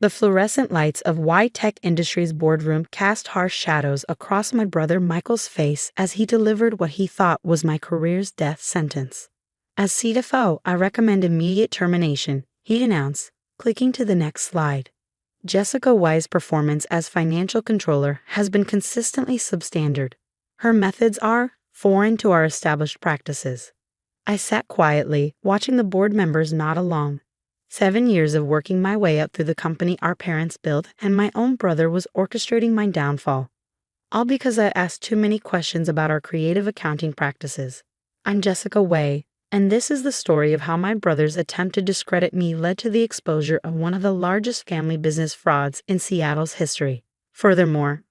The fluorescent lights of Y-Tech Industries' boardroom cast harsh shadows across my brother Michael's face as he delivered what he thought was my career's death sentence. As CFO, I recommend immediate termination, he announced, clicking to the next slide. Jessica Wai's performance as financial controller has been consistently substandard. Her methods are foreign to our established practices. I sat quietly, watching the board members nod along. 7 years of working my way up through the company our parents built, and my own brother was orchestrating my downfall. All because I asked too many questions about our creative accounting practices. I'm Jessica Wai, and this is the story of how my brother's attempt to discredit me led to the exposure of one of the largest family business frauds in Seattle's history. Furthermore,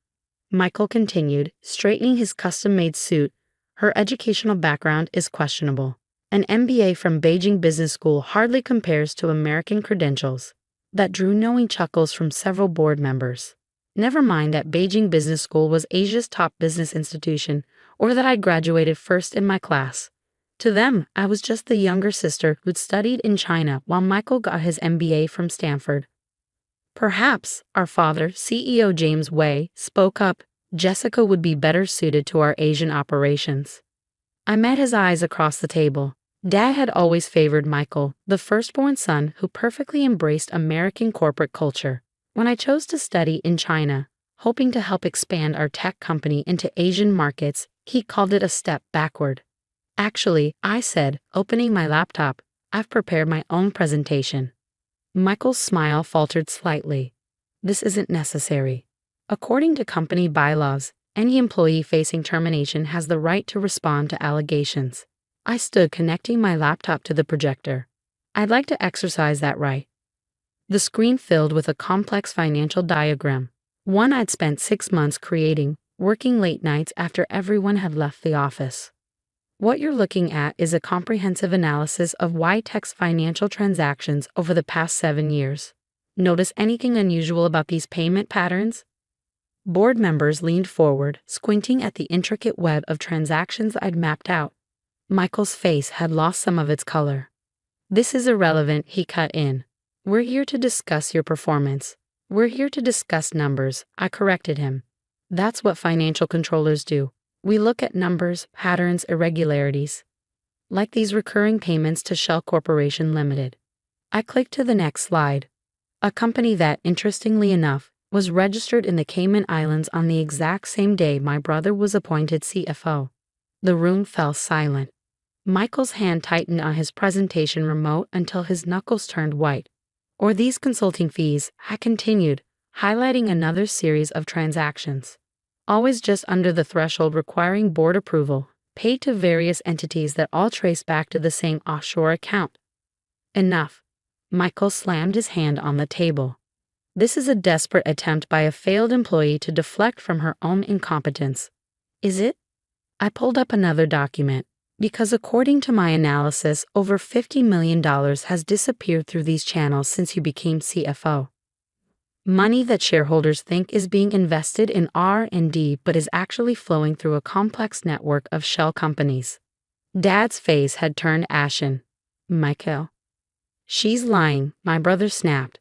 Michael continued, straightening his custom-made suit, her educational background is questionable. An MBA from Beijing Business School hardly compares to American credentials. That drew knowing chuckles from several board members. Never mind that Beijing Business School was Asia's top business institution, or that I graduated first in my class. To them, I was just the younger sister who'd studied in China while Michael got his MBA from Stanford. Perhaps, our father, CEO James Wai, spoke up, Jessica would be better suited to our Asian operations. I met his eyes across the table. Dad had always favored Michael, the firstborn son who perfectly embraced American corporate culture. When I chose to study in China, hoping to help expand our tech company into Asian markets, he called it a step backward. Actually, I said, opening my laptop, I've prepared my own presentation. Michael's smile faltered slightly. This isn't necessary. According to company bylaws, any employee facing termination has the right to respond to allegations. I stood connecting my laptop to the projector. I'd like to exercise that right. The screen filled with a complex financial diagram, one I'd spent 6 months creating, working late nights after everyone had left the office. What you're looking at is a comprehensive analysis of Y-Tech's financial transactions over the past 7 years. Notice anything unusual about these payment patterns? Board members leaned forward, squinting at the intricate web of transactions I'd mapped out. Michael's face had lost some of its color. This is irrelevant, he cut in. We're here to discuss your performance. We're here to discuss numbers, I corrected him. That's what financial controllers do. We look at numbers, patterns, irregularities. Like these recurring payments to Shell Corporation Limited. I clicked to the next slide. A company that, interestingly enough, was registered in the Cayman Islands on the exact same day my brother was appointed CFO. The room fell silent. Michael's hand tightened on his presentation remote until his knuckles turned white. Or these consulting fees, I continued, highlighting another series of transactions. Always just under the threshold requiring board approval, paid to various entities that all trace back to the same offshore account. Enough. Michael slammed his hand on the table. This is a desperate attempt by a failed employee to deflect from her own incompetence. Is it? I pulled up another document. Because according to my analysis, over $50 million has disappeared through these channels since you became CFO. Money that shareholders think is being invested in R&D but is actually flowing through a complex network of shell companies. Dad's face had turned ashen. Michael. She's lying, my brother snapped.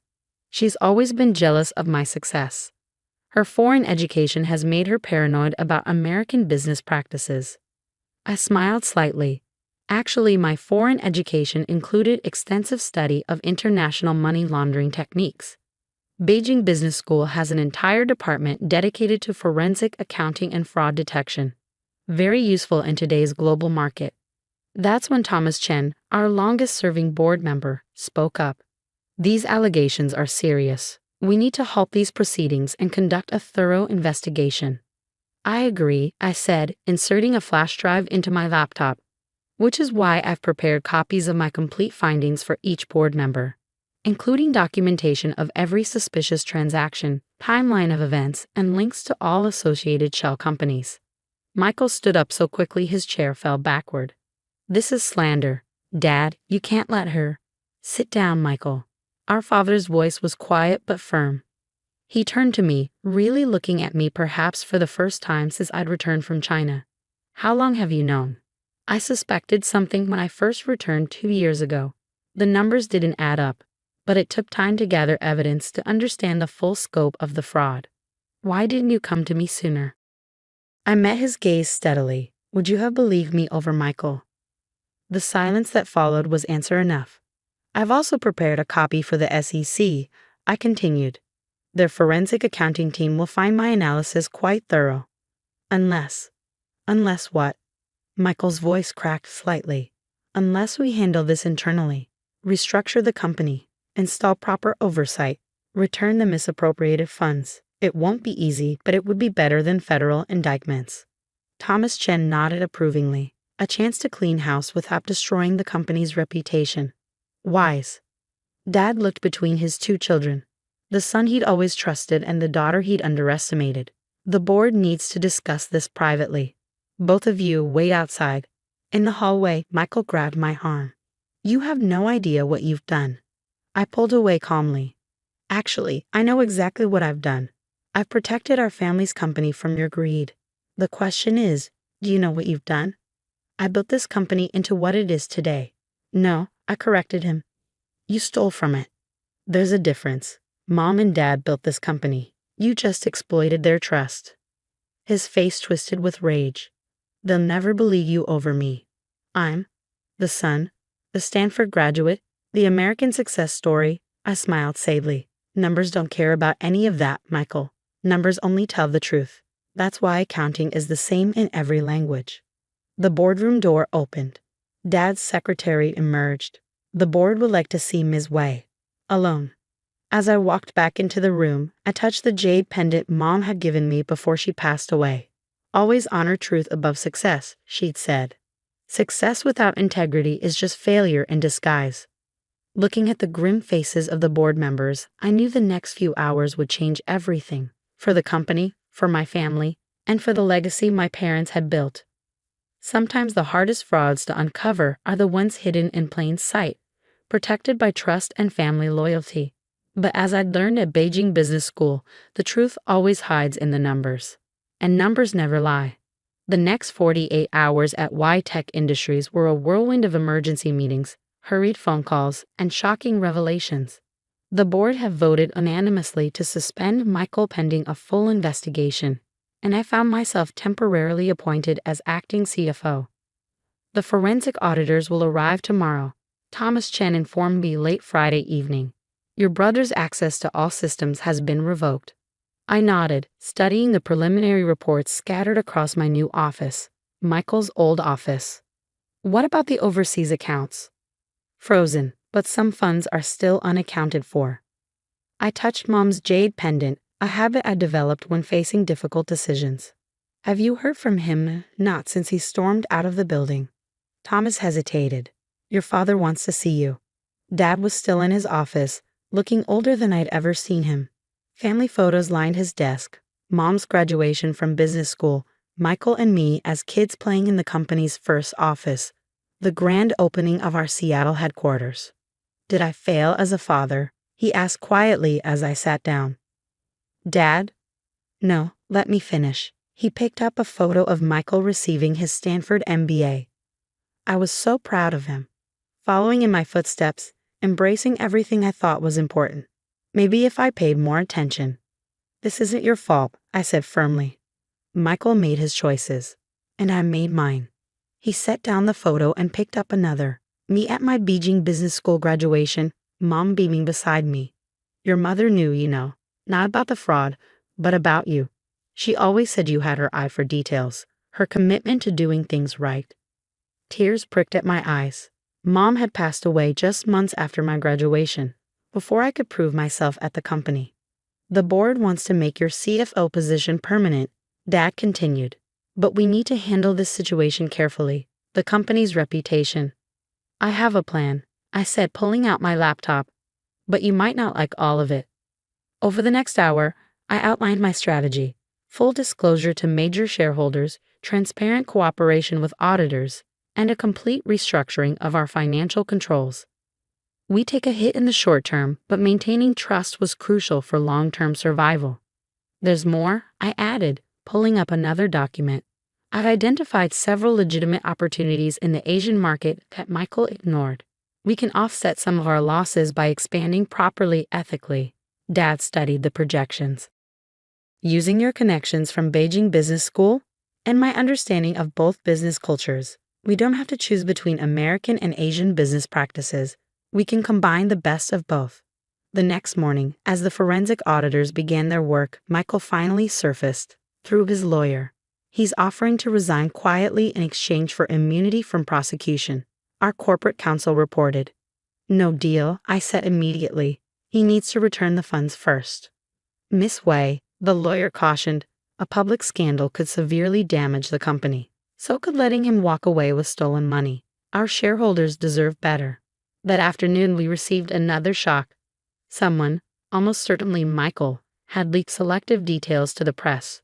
She's always been jealous of my success. Her foreign education has made her paranoid about American business practices. I smiled slightly. Actually, my foreign education included extensive study of international money laundering techniques. Beijing Business School has an entire department dedicated to forensic accounting and fraud detection. Very useful in today's global market. That's when Thomas Chen, our longest-serving board member, spoke up. These allegations are serious. We need to halt these proceedings and conduct a thorough investigation. I agree, I said, inserting a flash drive into my laptop, which is why I've prepared copies of my complete findings for each board member, including documentation of every suspicious transaction, timeline of events, and links to all associated shell companies. Michael stood up so quickly his chair fell backward. This is slander. Dad, you can't let her. Sit down, Michael. Our father's voice was quiet but firm. He turned to me, really looking at me perhaps for the first time since I'd returned from China. How long have you known? I suspected something when I first returned 2 years ago. The numbers didn't add up. but it took time to gather evidence to understand the full scope of the fraud. Why didn't you come to me sooner? I met his gaze steadily. Would you have believed me over Michael? The silence that followed was answer enough. I've also prepared a copy for the SEC, I continued. Their forensic accounting team will find my analysis quite thorough. Unless what? Michael's voice cracked slightly. Unless we handle this internally, restructure the company, install proper oversight, return the misappropriated funds. It won't be easy, but it would be better than federal indictments. Thomas Chen nodded approvingly, a chance to clean house without destroying the company's reputation. Wise. Dad looked between his two children, the son he'd always trusted and the daughter he'd underestimated. The board needs to discuss this privately. Both of you wait outside. In the hallway, Michael grabbed my arm. You have no idea what you've done. I pulled away calmly. Actually, I know exactly what I've done. I've protected our family's company from your greed. The question is, do you know what you've done? I built this company into what it is today. No, I corrected him. You stole from it. There's a difference. Mom and Dad built this company. You just exploited their trust. His face twisted with rage. They'll never believe you over me. I'm the son, the Stanford graduate, the American success story. I smiled sadly. Numbers don't care about any of that, Michael. Numbers only tell the truth. That's why accounting is the same in every language. The boardroom door opened. Dad's secretary emerged. The board would like to see Ms. Wei. Alone. As I walked back into the room, I touched the jade pendant Mom had given me before she passed away. Always honor truth above success, she'd said. Success without integrity is just failure in disguise. Looking at the grim faces of the board members, I knew the next few hours would change everything. For the company, for my family, and for the legacy my parents had built. Sometimes the hardest frauds to uncover are the ones hidden in plain sight, protected by trust and family loyalty. But as I'd learned at Beijing Business School, the truth always hides in the numbers. And numbers never lie. The next 48 hours at Tech Industries were a whirlwind of emergency meetings, hurried phone calls, and shocking revelations. The board have voted unanimously to suspend Michael pending a full investigation, and I found myself temporarily appointed as acting CFO. The forensic auditors will arrive tomorrow, Thomas Chen informed me late Friday evening. Your brother's access to all systems has been revoked. I nodded, studying the preliminary reports scattered across my new office, Michael's old office. What about the overseas accounts? Frozen, but some funds are still unaccounted for. I touched Mom's jade pendant, a habit I developed when facing difficult decisions. Have you heard from him? Not since he stormed out of the building. Thomas hesitated. Your father wants to see you. Dad was still in his office, looking older than I'd ever seen him. Family photos lined his desk. Mom's graduation from business school, Michael and me as kids playing in the company's first office, the grand opening of our Seattle headquarters. Did I fail as a father? He asked quietly as I sat down. Dad? No, let me finish. He picked up a photo of Michael receiving his Stanford MBA. I was so proud of him. Following in my footsteps, embracing everything I thought was important. Maybe if I paid more attention. This isn't your fault, I said firmly. Michael made his choices, and I made mine. He set down the photo and picked up another. Me at my Beijing Business School graduation, Mom beaming beside me. Your mother knew, you know, not about the fraud, but about you. She always said you had her eye for details, her commitment to doing things right. Tears pricked at my eyes. Mom had passed away just months after my graduation, before I could prove myself at the company. The board wants to make your CFO position permanent, Dad continued. But we need to handle this situation carefully, the company's reputation. I have a plan, I said, pulling out my laptop. But you might not like all of it. Over the next hour, I outlined my strategy. Full disclosure to major shareholders, transparent cooperation with auditors, and a complete restructuring of our financial controls. We take a hit in the short term, but maintaining trust was crucial for long-term survival. There's more, I added, pulling up another document. I've identified several legitimate opportunities in the Asian market that Michael ignored. We can offset some of our losses by expanding properly ethically. Dad studied the projections. Using your connections from Beijing Business School and my understanding of both business cultures, we don't have to choose between American and Asian business practices. We can combine the best of both. The next morning, as the forensic auditors began their work, Michael finally surfaced through his lawyer. He's offering to resign quietly in exchange for immunity from prosecution, our corporate counsel reported. No deal, I said immediately. He needs to return the funds first. Miss Wei, the lawyer cautioned, a public scandal could severely damage the company. So could letting him walk away with stolen money. Our shareholders deserve better. That afternoon we received another shock. Someone, almost certainly Michael, had leaked selective details to the press,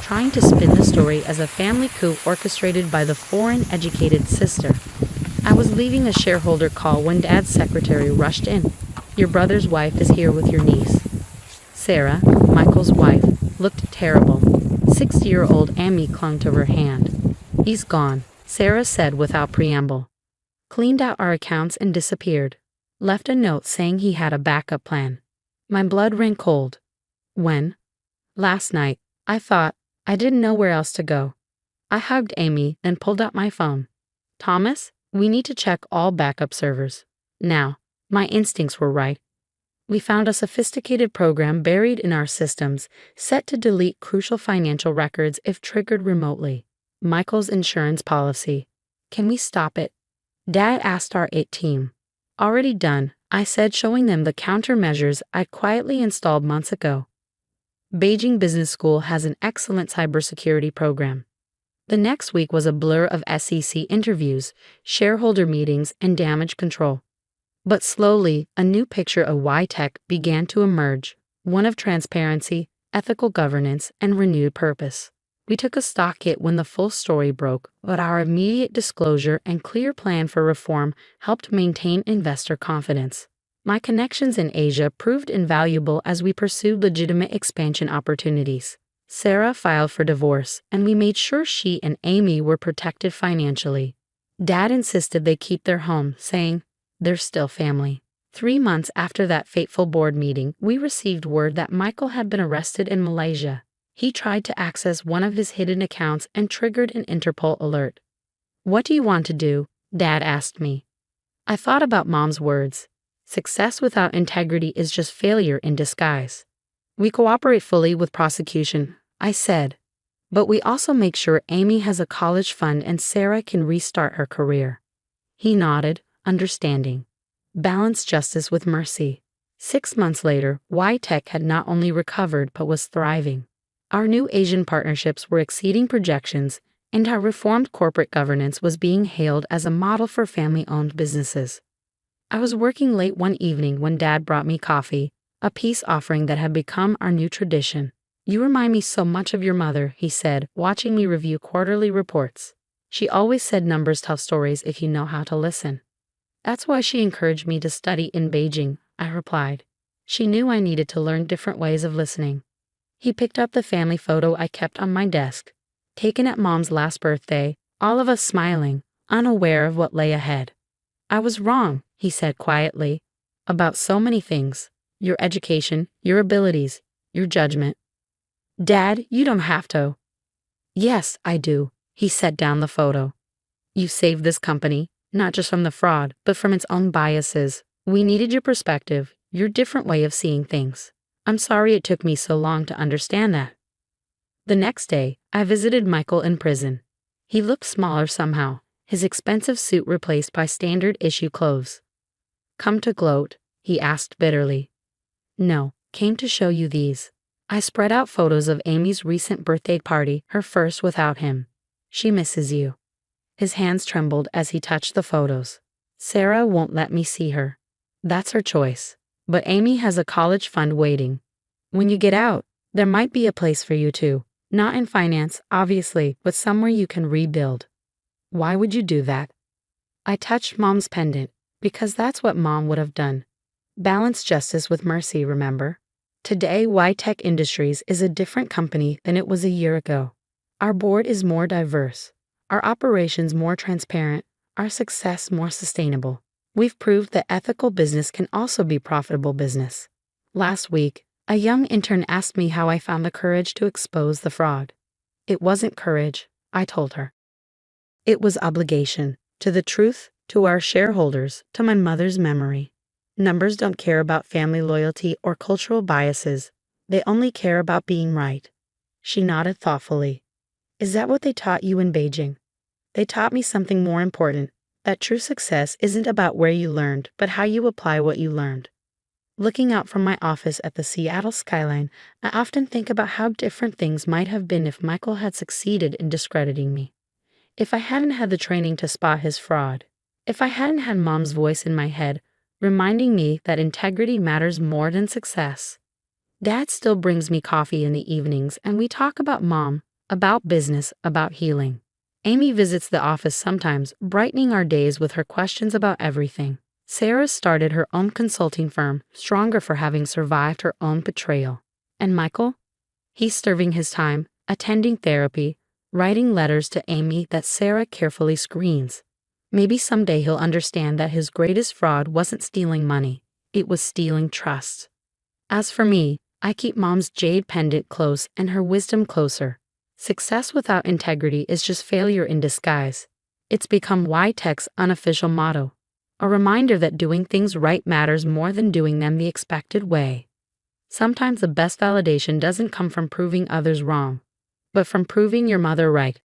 trying to spin the story as a family coup orchestrated by the foreign-educated sister. I was leaving a shareholder call when Dad's secretary rushed in. Your brother's wife is here with your niece. Sarah, Michael's wife, looked terrible. 60-year-old Amy clung to her hand. He's gone, Sarah said without preamble. Cleaned out our accounts and disappeared. Left a note saying he had a backup plan. My blood ran cold. When? Last night. I thought, I didn't know where else to go. I hugged Amy, then pulled out my phone. Thomas, we need to check all backup servers. Now, my instincts were right. We found a sophisticated program buried in our systems, set to delete crucial financial records if triggered remotely. Michael's insurance policy. Can we stop it? Dad asked our IT team. Already done, I said, showing them the countermeasures I'd quietly installed months ago. Beijing Business School has an excellent cybersecurity program. The next week was a blur of SEC interviews, shareholder meetings, and damage control. But slowly, a new picture of YTech began to emerge, one of transparency, ethical governance, and renewed purpose. We took a stock hit when the full story broke, but our immediate disclosure and clear plan for reform helped maintain investor confidence. My connections in Asia proved invaluable as we pursued legitimate expansion opportunities. Sarah filed for divorce, and we made sure she and Amy were protected financially. Dad insisted they keep their home, saying, they're still family. 3 months after that fateful board meeting, we received word that Michael had been arrested in Malaysia. He tried to access one of his hidden accounts and triggered an Interpol alert. What do you want to do? Dad asked me. I thought about Mom's words. Success without integrity is just failure in disguise. We cooperate fully with prosecution, I said. But we also make sure Amy has a college fund and Sarah can restart her career. He nodded, understanding. Balance justice with mercy. 6 months later, YTech had not only recovered but was thriving. Our new Asian partnerships were exceeding projections, and our reformed corporate governance was being hailed as a model for family-owned businesses. I was working late one evening when Dad brought me coffee, a peace offering that had become our new tradition. You remind me so much of your mother, he said, watching me review quarterly reports. She always said numbers tell stories if you know how to listen. That's why she encouraged me to study in Beijing, I replied. She knew I needed to learn different ways of listening. He picked up the family photo I kept on my desk, taken at Mom's last birthday, all of us smiling, unaware of what lay ahead. I was wrong, he said quietly, about so many things. Your education, your abilities, your judgment. Dad, you don't have to. Yes, I do, he set down the photo. You saved this company, not just from the fraud, but from its own biases. We needed your perspective, your different way of seeing things. I'm sorry it took me so long to understand that. The next day, I visited Michael in prison. He looked smaller somehow, his expensive suit replaced by standard issue clothes. Come to gloat? He asked bitterly. No, came to show you these. I spread out photos of Amy's recent birthday party, her first without him. She misses you. His hands trembled as he touched the photos. Sarah won't let me see her. That's her choice. But Amy has a college fund waiting. When you get out, there might be a place for you too. Not in finance, obviously, but somewhere you can rebuild. Why would you do that? I touched Mom's pendant, because that's what Mom would have done. Balance justice with mercy, remember? Today, YTech Industries is a different company than it was a year ago. Our board is more diverse, our operations more transparent, our success more sustainable. We've proved that ethical business can also be profitable business. Last week, a young intern asked me how I found the courage to expose the fraud. It wasn't courage, I told her. It was obligation, to the truth, to our shareholders, to my mother's memory. Numbers don't care about family loyalty or cultural biases. They only care about being right. She nodded thoughtfully. Is that what they taught you in Beijing? They taught me something more important, that true success isn't about where you learned, but how you apply what you learned. Looking out from my office at the Seattle skyline, I often think about how different things might have been if Michael had succeeded in discrediting me. If I hadn't had the training to spot his fraud. If I hadn't had Mom's voice in my head, reminding me that integrity matters more than success. Dad still brings me coffee in the evenings, and we talk about Mom, about business, about healing. Amy visits the office sometimes, brightening our days with her questions about everything. Sarah started her own consulting firm, stronger for having survived her own betrayal. And Michael? He's serving his time, attending therapy, writing letters to Amy that Sarah carefully screens. Maybe someday he'll understand that his greatest fraud wasn't stealing money, it was stealing trust. As for me, I keep Mom's jade pendant close and her wisdom closer. Success without integrity is just failure in disguise. It's become YTech's unofficial motto. A reminder that doing things right matters more than doing them the expected way. Sometimes the best validation doesn't come from proving others wrong, but from proving your mother right.